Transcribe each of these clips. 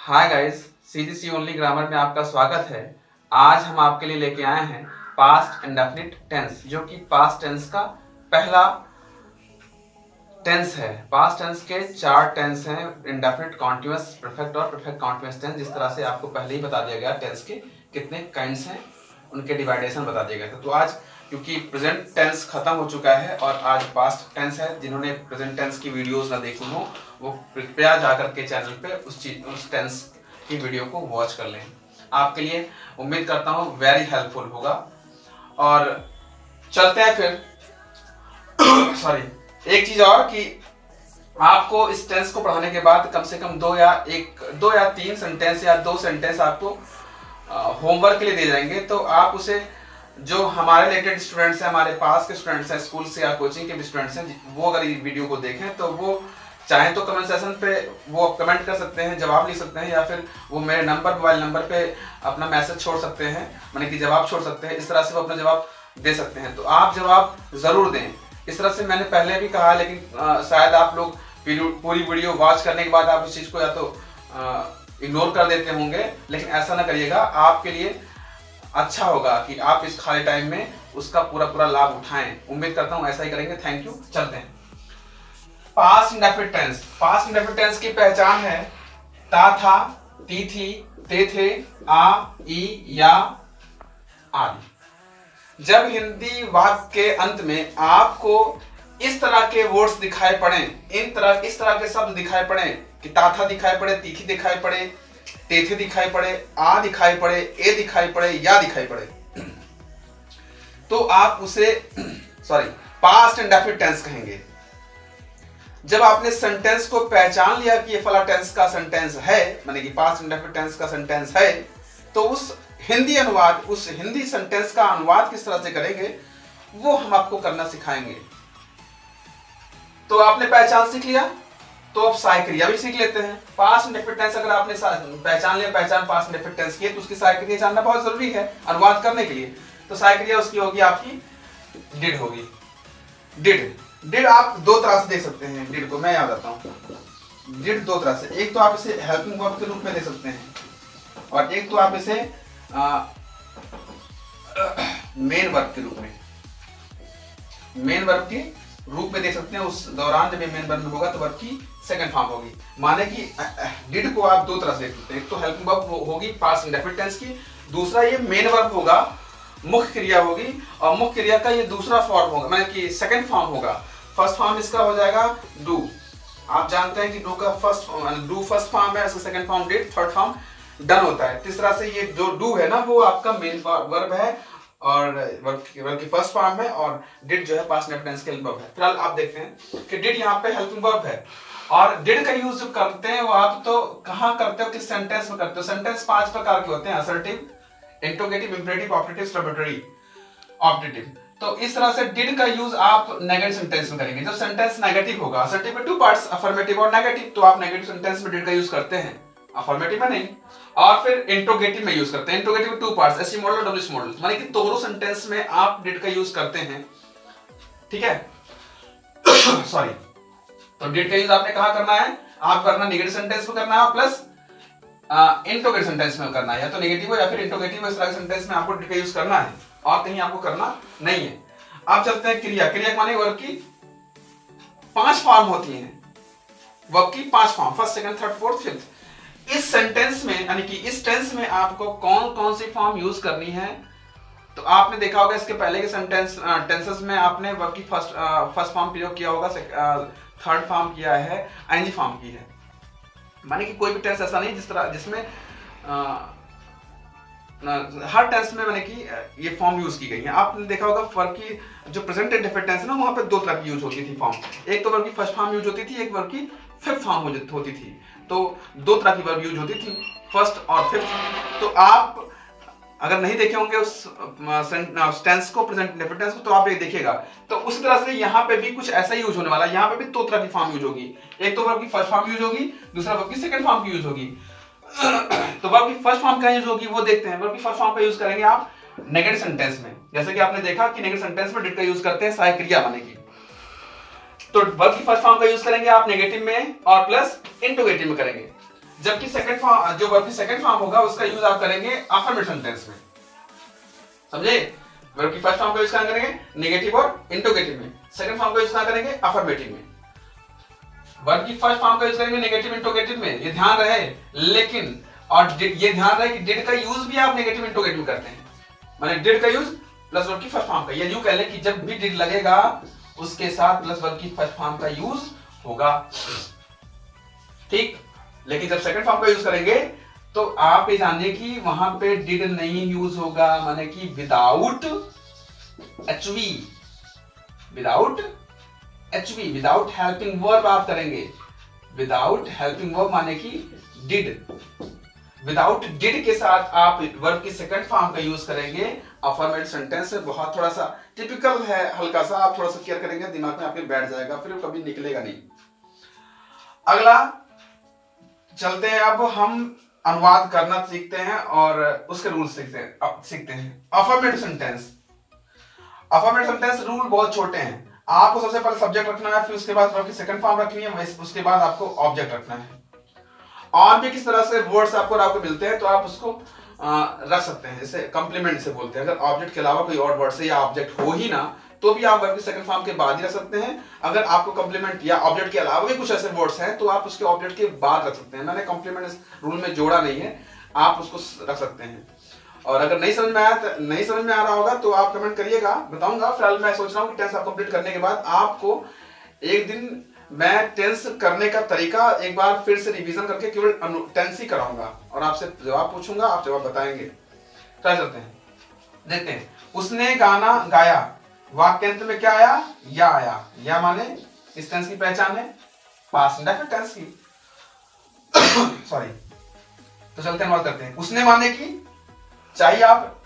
Hi guys, CGC only grammar में आपका स्वागत है। आज हम आपके लिए लेके आए हैं पास्ट इंडेफिनिट टेंस, जो कि पास्ट टेंस का पहला टेंस है। पास्ट टेंस के 4 टेंस हैं, इंडेफिनिट, कॉन्टिन्यूअस, परफेक्ट और परफेक्ट कॉन्टिन्यूअस टेंस। जिस तरह से आपको पहले ही बता दिया गया टेंस के कितने काइंड्स हैं, उनके डिवाइडेशन बता दिया गया था। तो आज क्योंकि प्रेजेंट टेंस खत्म हो चुका है और आज पास्ट टेंस है, जिन्होंने प्रेजेंट टेंस की वीडियोस ना देखी हो वो कृपया जाकर के चैनल पे उस टेंस की वीडियो को वॉच कर लें। आपके लिए उम्मीद करता हूँ वेरी हेल्पफुल होगा। और चलते हैं फिर सॉरी, एक चीज और कि आपको इस टेंस को पढ़ाने के बाद कम से कम 2 या 3 सेंटेंस या 2 सेंटेंस आपको होमवर्क के लिए दे जाएंगे। तो आप उसे, जो हमारे रिलेटेड स्टूडेंट्स हैं, हमारे पास के स्टूडेंट्स हैं, स्कूल से या कोचिंग के भी स्टूडेंट्स हैं, वो अगर इस वीडियो को देखें तो वो चाहे तो कमेंट सेक्शन पे वो कमेंट कर सकते हैं, जवाब लिख सकते हैं, या फिर वो मेरे मोबाइल नंबर पे अपना मैसेज छोड़ सकते हैं, माने कि जवाब छोड़ सकते हैं। इस तरह से वो अपना जवाब दे सकते हैं। तो आप जवाब जरूर दें। इस तरह से मैंने पहले भी कहा, लेकिन शायद आप लोग पूरी वीडियो वॉच करने के बाद आप इस चीज को या तो इग्नोर कर देते होंगे, लेकिन ऐसा ना करिएगा। आपके लिए अच्छा होगा कि आप इस खाली टाइम में उसका पूरा लाभ उठाएं। उम्मीद करता हूं ऐसा ही करेंगे। Thank you. चलते हैं past indefinite tense. Past indefinite tense की पहचान है ता, था, ती, थी, ते, थे, आ, ई, या, आदि। जब हिंदी वाक्य के अंत में आपको इस तरह के वर्ड्स दिखाई पड़े, इस तरह के शब्द दिखाई पड़े कि ता, था दिखाई पड़े, तीखी दिखाई पड़े, तेथे दिखाई पड़े, आ दिखाई पड़े, ए दिखाई पड़े, या दिखाई पड़े, तो आप उसे पास्ट इंडेफिनिट टेंस कहेंगे। जब आपने सेंटेंस को पहचान लिया कि ये फला टेंस का सेंटेंस है, माने कि पास्ट इंडेफिनिट टेंस का सेंटेंस है, तो उस हिंदी सेंटेंस का अनुवाद किस तरह से करेंगे वो हम आपको करना सिखाएंगे। तो आपने पहचान सीख लिया, तो अब सहायक क्रिया भी सीख लेते हैं। पास्ट इंडेफिनिट टेंस अगर आपने पहचान पास्ट इंडेफिनिट टेंस की, तो उसकी सहायक क्रिया जानना बहुत जरूरी है अनुवाद करने के लिए। तो सहायक क्रिया उसकी होगी आपकी डिड होगी। डिड आप 2 तरह से देख सकते हैं। डिड को मैं याद आता हूं। डिड 2 तरह से, एक तो आप इसे हेल्पिंग वर्ब के रूप में दे सकते हैं, और एक तो आप इसे मेन वर्ब के रूप में दे सकते हैं। उस दौरान जब ये मेन वर्ब में होगा तो वर्ब की सेकंड फॉर्म होगी। माने कि डिड को आप 2 तरह से देख सकते हैं। एक तो हेल्पिंग वर्ब होगी पास्ट इंडेफिनिट टेंस की, दूसरा ये मेन वर्ब होगा, मुख्य क्रिया होगी, और मुख्य क्रिया का ये दूसरा फॉर्म होगा, माने कि सेकंड फॉर्म होगा। फर्स्ट फॉर्म इसका हो जाएगा डू। आप जानते हैं कि डू फर्स्ट फॉर्म है, second form did, third form done होता है। इस तरह से ये जो डू है ना, वो आपका मेन वर्ब है और वर्ब की फर्स्ट फॉर्म है, और डिड जो है पास्ट इंडेफिनिट टेंस के हेल्पिंग वर्ब है। फिलहाल आप देखते हैं कि डिड यहाँ पे हेल्पिंग वर्ब है, और डिड का यूज जो करते हैं वो आप तो कहां करते हो, किस सेंटेंस में करते हो। सेंटेंस 5 प्रकार के होते हैं: assertive, interrogative, imperative, objective, subjective, objective. तो इस तरह से डिड का यूज आप नेगेटिव सेंटेंस में करेंगे। जब सेंटेंस नेगेटिव होगा, असर्टिव में 2 पार्ट्स, अफर्मेटिव और नेगेटिव, तो आप नेगेटिव सेंटेंस में डिड का यूज करते हैं, अफर्मेटिव में नहीं। और फिर इंट्रोगेटिव में यूज करते हैं। इंट्रोगेटिव में 2 पार्ट्स, एससी मॉडल और डब्ल्यूसी मॉडल, माने कि दोनों सेंटेंस में आप डिड का यूज करते हैं। ठीक है सॉरी। तो डिड का यूज आपने कहां करना है? आप करना नेगेटिव सेंटेंस में करना है, प्लस इंट्रोगेटिव सेंटेंस में करना है, या तो नेगेटिव हो या फिर इंट्रोगेटिव हो। इस तरह के सेंटेंस में आपको डिड का यूज करना है, और कहीं आपको करना नहीं है। अब चलते हैं क्रिया माने वर्ब की 5 फॉर्म होती हैं। वर्ब की 5 form, first, second, third, fourth, fifth. इस सेंटेंस में, यानी कि इस टेंस में आपको कौन कौन सी फॉर्म यूज करनी है, तो आपने देखा होगा इसके पहले के टेंसेस में आपने वर्ब की फर्स्ट फॉर्म प्रयोग किया होगा, थर्ड फॉर्म किया है, आईएनजी फॉर्म की है। माने कि कोई भी टेंस ऐसा नहीं जिसमें हर टेंस में माने कि ये फॉर्म यूज की गई है। आपने देखा होगा वर्ब की जो प्रेजेंट इंडेफिनिट टेंस है ना, वहां पे 2 तरह की यूज होती थी फॉर्म। एक तो वर्ब की फर्स्ट फॉर्म यूज होती थी, एक वर्ब की फिफ्थ फॉर्म होती थी। तो 2 तरह की वर्ब यूज होती थी, फर्स्ट और फिफ्थ। तो आप अगर नहीं देखे होंगे उस टेंस को, प्रेजेंट इंडेफिनिट टेंस को, तो आप ये देखिएगा। तो उसी तरह से यहाँ पे भी कुछ ऐसा ही यूज होने वाला है। यहाँ पे भी 2 तरह की फॉर्म यूज होगी। एक तो वर्ब की फर्स्ट फॉर्म यूज होगी, दूसरा वर्ब की सेकंड फॉर्म की यूज होगी। तो वर्ब की फर्स्ट फॉर्म का यूज होगी वो देखते हैं। वर्ब की फर्स्ट फॉर्म का यूज करेंगे आप नेगेटिव सेंटेंस में, जैसे कि आपने देखा कि नेगेटिव सेंटेंस में डिड का यूज करते हैं सहायक क्रिया बनेगी। तो वर्ब की फर्स्ट फॉर्म का यूज करेंगे आप नेगेटिव में और प्लस इंट्रोगेटिव में करेंगे। जबकि सेकंड फॉर्म, जो वर्ब की सेकंड फॉर्म होगा उसका यूज आप करेंगे अफर्मेटिव सेंटेंस में, समझे? वर्ब की फर्स्ट फॉर्म का यूज कहां करेंगे? नेगेटिव और इंटरोगेटिव में। सेकंड फॉर्म का यूज कहां करेंगे? अफर्मेटिव में। वर्ब की फर्स्ट फॉर्म का यूज करेंगे नेगेटिव इंटरोगेटिव में, ये ध्यान रहे। लेकिन और ये ध्यान रहे कि डिड का यूज भी आप नेगेटिव इंटरोगेटिव में करते हैं, माने डिड का यूज प्लस वर्ब की फर्स्ट फॉर्म का, ये यूं कह लें कि जब भी डिड लगेगा उसके साथ प्लस वर्ब की फर्स्ट फॉर्म का यूज होगा, ठीक। लेकिन जब सेकंड फॉर्म का यूज करेंगे तो आप ये जानिए कि वहां पे डिड नहीं यूज होगा, माने कि without HV, without HV, without helping verb आप करेंगे। विदाउट हेल्पिंग वर्ब माने कि डिड, विदाउट डिड के साथ आप वर्ब की सेकंड फॉर्म का यूज करेंगे अफर्मेटिव सेंटेंस में। बहुत थोड़ा सा टिपिकल है, हल्का सा आप थोड़ा सा केयर करेंगे, दिमाग में आपके बैठ जाएगा, फिर कभी निकलेगा नहीं। अगला चलते हैं, अब हम अनुवाद करना सीखते हैं और उसके रूल सीखते हैं। Affirmative sentence, affirmative sentence rule बहुत छोटे हैं। आपको सबसे पहले सब्जेक्ट रखना है, फिर उसके बाद वर्ब की सेकंड फॉर्म रखनी है, उसके बाद आपको ऑब्जेक्ट रखना है। और भी किस तरह से वर्ड्स आपको मिलते हैं तो आप उसको रख सकते हैं, जैसे कंप्लीमेंट से बोलते हैं। अगर ऑब्जेक्ट के अलावा कोई और वर्ड से या ऑब्जेक्ट हो ही ना तो भी आप वर्ब की सेकंड फॉर्म के बाद ही रख सकते हैं। अगर आपको कंप्लीमेंट या ऑब्जेक्ट के अलावा भी कुछ ऐसे वर्ड्स हैं तो आप उसके ऑब्जेक्ट के बाद रख सकते हैं। मैंने कंप्लीमेंट इस रूल में जोड़ा नहीं है, आप उसको रख सकते हैं। और अगर नहीं समझ में आ रहा होगा तो आप कमेंट करिएगा, बताऊंगा। फिलहाल मैं सोच रहा हूँ कि टेंस आप कंप्लीट करने के बाद आपको एक दिन मैं टेंस करने का तरीका एक बार फिर से रिवीजन करके केवल टेंस ही कराऊंगा और आपसे जवाब पूछूंगा, आप जवाब बताएंगे। ट्राई करते हैं, देखते हैं। उसने गाना गाया, वाक्यांत में क्या आया? या आया। या माने इस टेंस की पहचान है पास्ट इंडेफिनिट टेंस की सॉरी। तो चलते हैं, बात करते हैं। उसने माने की चाहिए आप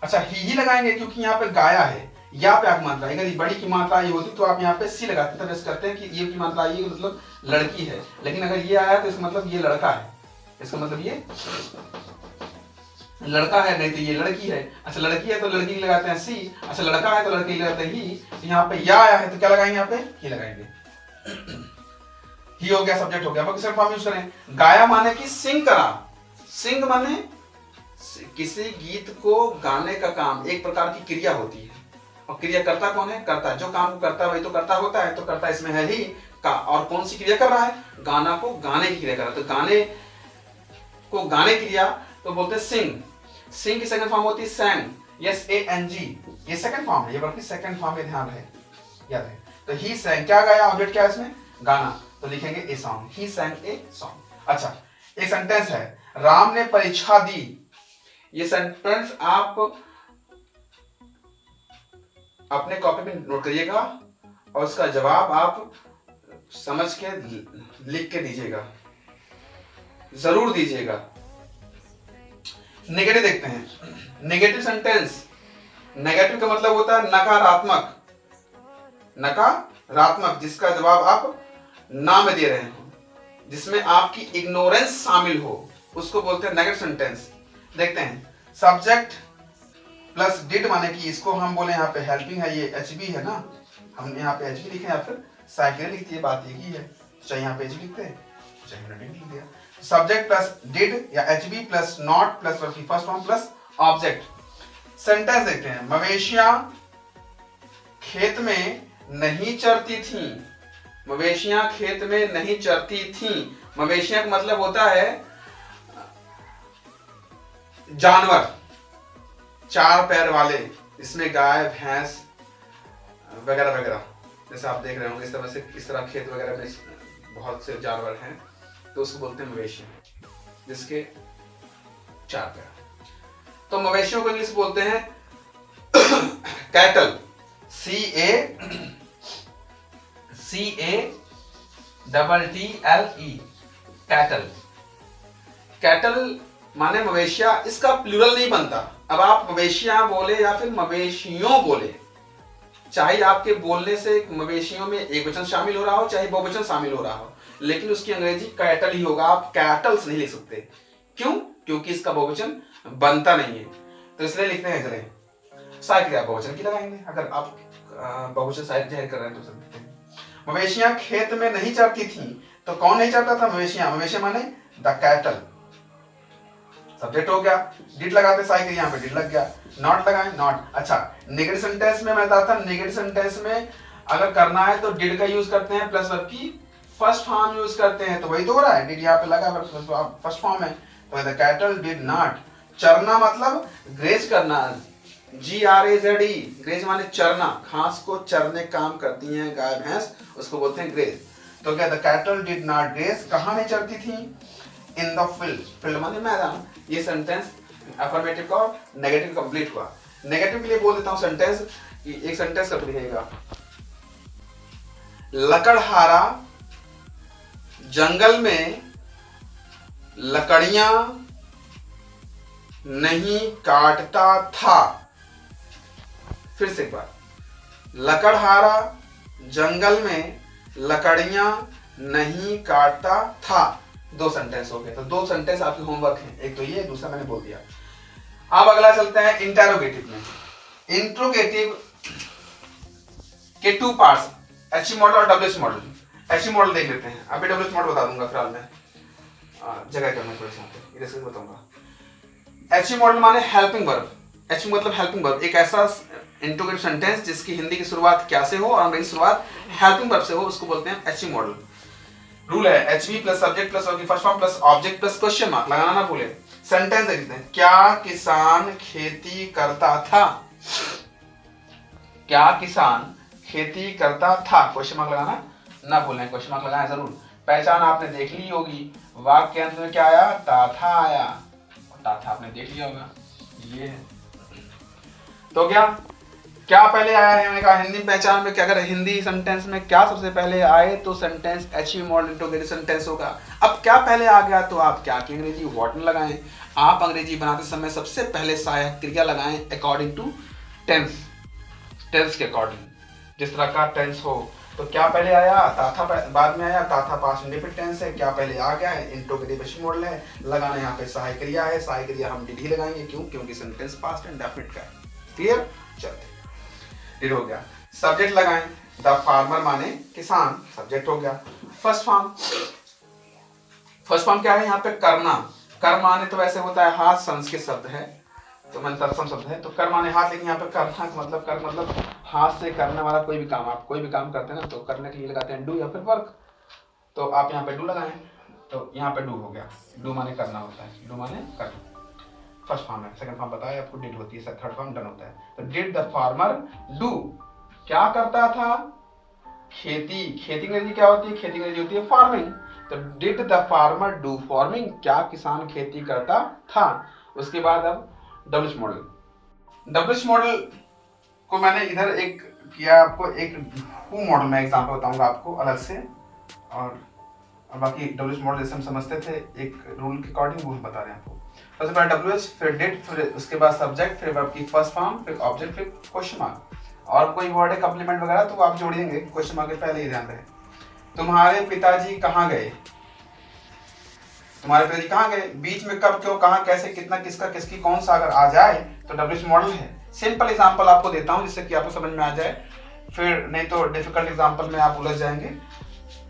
अच्छा ही लगाएंगे क्योंकि यहाँ पे गाया है, या पे आप मात्रा, अगर बड़ी की मात्रा ये होती तो आप यहाँ पे सी लगाते, तब ऐसे करते हैं कि ये की मात्रा आई मतलब लड़की है। लेकिन अगर ये आया तो इसका मतलब ये लड़का है, इसका मतलब ये लड़का है, नहीं तो ये लड़की है। अच्छा लड़की है तो लड़की लगाते हैं सी, अच्छा लड़का है तो लड़की लगाते हैं ही। तो यहाँ पे या आया है तो क्या लगाएंगे? यहाँ पे ही लगाएंगे। ही हो गया, सब्जेक्ट हो गया। अब किस फॉर्म यूज करें? गाया माने कि सिंग करा, सिंग माने किसी गीत को गाने का काम, एक प्रकार की क्रिया होती है। और क्रिया करता कौन है? करता, जो काम को करता है वही तो करता होता है। तो करता इसमें है ही का, और कौन सी क्रिया कर रहा है? गाना को गाने की क्रिया कर रहा है। तो गाने को गाने की क्रिया तो बोलते हैं सिंग। सिंग की सेकंड फॉर्म होती है सैंग, SANG, ये सेकंड फॉर्म है, ये वर्ब की सेकंड फॉर्म में ध्यान रहे, याद है। तो ही सैंग, क्या गाया? ऑब्जेक्ट क्या है इसमें? गाना, तो लिखेंगे a song, he सैंग a song. अच्छा एक सेंटेंस है, राम ने परीक्षा दी। ये सेंटेंस आप अपने कॉपी में नोट करिएगा और उसका जवाब आप समझ के लिख के दीजिएगा, जरूर दीजिएगा। नेगेटिव देखते हैं। नेगेटिव सेंटेंस, नेगेटिव का मतलब होता है नकारात्मक, नकारात्मक जिसका जवाब आप ना में दे रहे हो, जिसमें आपकी इग्नोरेंस शामिल हो, उसको बोलते हैं नेगेटिव सेंटेंस। देखते हैं, सब्जेक्ट प्लस डिड माने कि इसको हम बोले यहाँ पे हेल्पिंग है, ये एचबी है ना, हम यहाँ पे एचबी लिखे या फिर साइकिल लिखती है, बात एक ही है। चाहे यहाँ पे एचबी लिखते हैं, चाहे हमने डिड लिख दिया। सब्जेक्ट प्लस डिड या HB plus not plus verb की first form plus object. Sentence देखते हैं, मवेशियां खेत में नहीं चरती थीं। मवेशियां खेत में नहीं चरती थीं। मवेशियां का मतलब होता है जानवर, चार पैर वाले, इसमें गाय भैंस वगैरह वगैरह, जैसे आप देख रहे होंगे इस तरह से, इस तरह खेत वगैरह में बहुत से जानवर हैं, तो उसको बोलते हैं मवेशी, जिसके चार पैर। तो मवेशियों को इंग्लिश बोलते हैं कैटल, CATTLE, कैटल। कैटल माने मवेशिया, इसका प्लूरल नहीं बनता। अब आप मवेशियां बोले या फिर मवेशियों बोले, चाहे आपके बोलने से मवेशियों में एक वचन शामिल हो रहा हो चाहे बहुवचन शामिल हो रहा हो, लेकिन उसकी अंग्रेजी कैटल ही होगा। आप कैटल्स नहीं लिख सकते, क्यों? क्योंकि इसका बहुवचन बनता नहीं है, तो इसलिए लिखते हैं चले साइकिल, आप बहुवचन की लगाएंगे। अगर आप बहुवचन साइड जाहिर कर रहे हैं तो सकते हैं। मवेशियां खेत में नहीं चरती थी, तो कौन नहीं चरता था? मवेशियां। मवेशियां माने द कैटल, सब्जेक्ट हो गया, डिड लगाते साइकिल, यहाँ पे डिड लग गया, नॉट लगाए नॉट। अच्छा नेगेटिव सेंटेंस में मैं बताता हूँ, नेगेटिव सेंटेंस में अगर करना है तो डिड का यूज करते हैं प्लस वर्ब की फर्स्ट फॉर्म यूज करते हैं, तो वही तो हो रहा है, डिड यहाँ पे लगा फर्स्ट फॉर्म है, तो द कैटल डिड नॉट। चरना मतलब ग्रेज करना, GRAZE, ग्रेज माने चरना, घास को चरने काम करती हैं गाय भैंस, उसको बोलते हैं ग्रेज। तो क्या the cattle did not graze, कहाँ नहीं चरती थी, इन द फील्ड, फील्ड माने मैदान। ये सेंटेंस अफर्मेटिव का और नेगेटिव कंप्लीट हुआ। नेगेटिव के लिए बोल देता हूँ सेंटेंस, एक सेंटेंस कर लिखिएगा, लकड़हारा जंगल में लकड़ियां नहीं काटता था। फिर से एक बार, लकड़हारा जंगल में लकड़ियां नहीं काटता था। दो सेंटेंस हो गए, तो दो सेंटेंस आपके होमवर्क हैं, एक तो ये, दूसरा मैंने बोल दिया। अब अगला चलते हैं इंटेरोगेटिव में। इंट्रोगेटिव के टू पार्ट्स, HE मॉडल और WH मॉडल। HE मॉडल देख लेते हैं, अभी WH मॉडल बता दूंगा, फिलहाल में जगह करना थोड़ी सी इधर से बताऊंगा। HE मॉडल माने हेल्पिंग वर्ब, HE मतलब हेल्पिंग वर्ब, एक ऐसा इंट्रोगेटिव सेंटेंस जिसकी हिंदी की शुरुआत क्या से हो और अंग्रेजी शुरुआत हेल्पिंग वर्ब से हो, उसको बोलते हैं HE मॉडल। रूल है HV plus subject plus verb की first form plus object plus question mark, लगाना ना भूले। सेंटेंस देखते हैं, क्या किसान खेती करता था, क्या किसान खेती करता था, क्वेश्चन मार्क लगाना ना भूलें, क्वेश्चन मार्क लगाएं जरूर। पहचान आपने देख ली होगी, वाक्य के अंत में क्या आया, था था आया, था था आपने देख लिया होगा, ये है। तो क्या पहले आया है, मैंने कहा हिंदी पहचान में क्या, अगर हिंदी सेंटेंस में क्या सबसे पहले आए तो sentence HE model interrogative sentence होगा। अब क्या पहले आ गया तो आप क्या की अंग्रेजी व्हाट न लगाएं, आप अंग्रेजी बनाते समय सबसे पहले सहायक क्रिया लगाएं अकॉर्डिंग टू टेंस, टेंस के अकॉर्डिंग, जिस तरह का टेंस हो। तो क्या पहले आया, था बाद में आया, था पास्ट इंडेफिनिट टेंस है, क्या पहले आ गया है, इंट्रोगेटिव HE मॉडल है, लगाना यहाँ पे सहायक क्रिया है, सहायक क्रिया हम डिड ही लगाएंगे, क्यों, क्योंकि सेंटेंस पास्ट इंडेफिनिट का है। क्लियर, चलते डिड हो गया। सब्जेक्ट लगाएं, द फार्मर माने किसान, सब्जेक्ट हो गया। फर्स्ट फॉर्म क्या है, यहाँ पे करना, कर माने तो वैसे होता है हाथ, संस्कृत शब्द है तो मन तत्सम शब्द है, तो कर माने हाथ, लेकिन यहाँ पे करना मतलब कर मतलब हाथ से करने वाला कोई भी काम, आप कोई भी काम करते हैं ना तो करने के लिए लगाते हैं डू या फिर वर्क, तो आप यहाँ पे डू लगाएं, तो यहाँ पे डू हो गया, डू माने करना होता है, डू माने करना, फर्स्ट फॉर्म है। सेकंड फॉर्म बताया आपको डिड होती है, थर्ड फॉर्म डन होता है। तो डिड द फार्मर डू, क्या करता था, खेती, खेती अंग्रेजी क्या होती है, खेती अंग्रेजी होती है फार्मिंग, तो did the farmer do farming, क्या किसान खेती करता था। उसके बाद अब WH मॉडल, WH मॉडल को मैंने इधर एक किया आपको, एक हु मॉडल में एग्जांपल बताऊंगा आपको अलग से, और बाकी WH मॉडल जैसे हम समझते थे एक रूल के अकॉर्डिंग वो हम बता रहे हैं आपको। सबसे पहले WH, फिर डिड, फिर उसके बाद सब्जेक्ट, फिर वर्ब की फर्स्ट फॉर्म, फिर ऑब्जेक्ट, फिर क्वेश्चन मार्क, और कोई वर्ड है कॉम्प्लीमेंट वगैरह तो आप जोड़ेंगे क्वेश्चन मार्क के पहले ही, ध्यान रहे। तुम्हारे पिताजी कहाँ गए, तुम्हारे पिताजी कहाँ गए, बीच में कब, क्यों, कहाँ, कैसे, कितना, किसका, किसकी, कौन सा अगर आ जाए तो WH मॉडल है। सिंपल एग्जांपल आपको देता हूँ जिससे कि आपको समझ में आ जाए, फिर नहीं तो डिफिकल्ट एग्जांपल में आप उलझ जाएंगे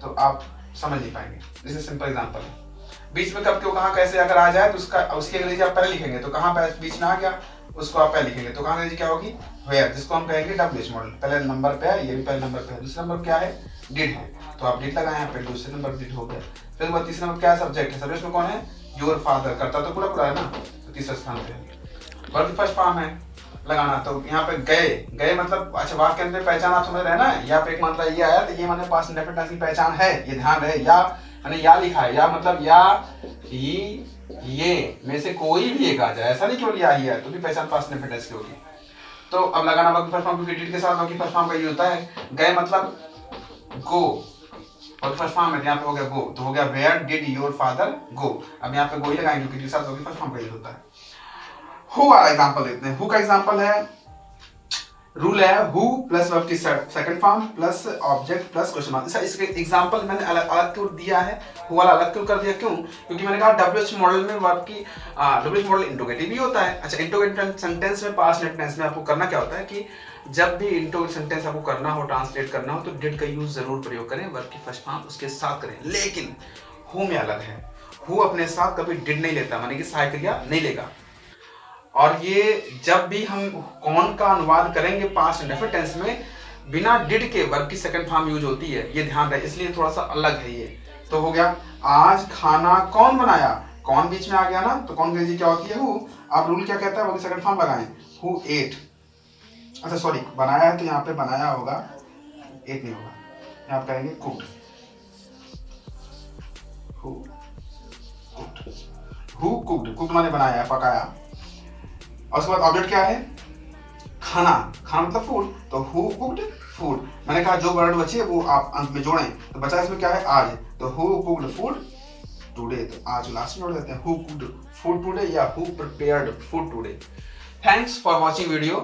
तो आप समझ नहीं पाएंगे। जैसे सिंपल एग्जांपल है, बीच में कब, क्यों, कहाँ, कैसे अगर आ जाए तो उसका उसकी अंग्रेजी आप पहले लिखेंगे, तो कहाँ बीच में आ गया उसको आप पहले लिखेंगे, तो कहाँ अंग्रेजी क्या होगी, वेयर, जिसको हम कहेंगे WH मॉडल। पहले नंबर पे है, ये भी पहले नंबर पे है। दूसरा नंबर क्या है, डिड है, तो आप डिड लगाए यहाँ पे, दूसरे नंबर डिड हो गया। फिर वो तीसरा नंबर क्या है, सब्जेक्ट है, सब्जेक्ट में कौन है, योर फादर, करता तो पूरा पूरा है ना, तो तीसरे स्थान पे। वर्ब फर्स्ट फॉर्म है लगाना, तो यहाँ पे गए, गए मतलब अच्छा वाक्य के अंदर पहचान आप समझ रहे हैं ना, यहाँ पे एक मतलब ये आया तो ये माने पास्ट इंडेफिनिट टेंस की पहचान है, ये ध्यान रहे। या मैंने या लिखा है, या मतलब या ही ये में से कोई भी एक आ जाए, ऐसा नहीं केवल या ही है तो भी पहचान पास्ट इंडेफिनिट टेंस की होगी। तो अब लगाना वर्ब फर्स्ट फॉर्म, क्योंकि डिड के साथ वर्ब की फर्स्ट फॉर्म का यूज होता है। गए मतलब गो, और फर्स्ट फॉर्म में यहाँ पे हो गया गो, तो हो गया where did your father go. अब यहाँ पे गो ही लगाएंगे क्योंकि साथ वर्ब की फर्स्ट फॉर्म का यूज होता है। हु वाला एग्जांपल देते हैं। हु का एग्जांपल है, रूल है हु प्लस वर्ब की second form plus object plus question mark. इसके एग्जांपल मैंने अलग अलग क्यों दिया है, हु वाला अलग क्यों कर दिया, क्यों, क्योंकि मैंने कहा WH मॉडल में वर्ब की WH मॉडल इंट्रोगेटिव भी होता है। अच्छा, इंट्रोगेटिव सेंटेंस में पास्ट टेंस में आपको करना क्या होता है कि जब भी इंट्रोगेटिव सेंटेंस आपको करना हो, ट्रांसलेट करना हो, तो डिड का यूज जरूर प्रयोग करें, वर्ब की फर्स्ट फॉर्म उसके साथ करें। लेकिन हु में अलग है, हु अपने साथ कभी डिड नहीं लेता, माने कि सहायक क्रिया नहीं लेगा। और ये जब भी हम कौन का अनुवाद करेंगे पास्ट इंडेफिनिट टेंस में, बिना डिड के वर्ब की सेकंड फॉर्म यूज होती है, ये ध्यान रहे, इसलिए थोड़ा सा अलग है ये। तो हो गया आज खाना कौन बनाया, कौन बीच में आ गया ना, तो कौन की अंग्रेजी क्या होती है हु। आप रूल क्या कहता है, वो सेकंड फॉर्म लगाएं, हु एट। अच्छा सॉरी, बनाया है तो यहाँ पे बनाया होगा, एट नहीं होगा, यहाँ आप करेंगे cooked, who cooked, who cooked, cooked माने बनाया है, पकाया। और उसके बाद ऑब्जेक्ट क्या है, खाना, खाना मतलब फूड, तो हु कुक्ड फूड। मैंने कहा जो वर्ड बची है वो आप अंत में जोड़ें, तो बचा इसमें क्या है, आज, तो हु कुक्ड फूड टुडे, तो आज लास्ट में जोड़ देते हैं, हु कुक्ड फूड टुडे या who prepared food today. Thanks for watching video.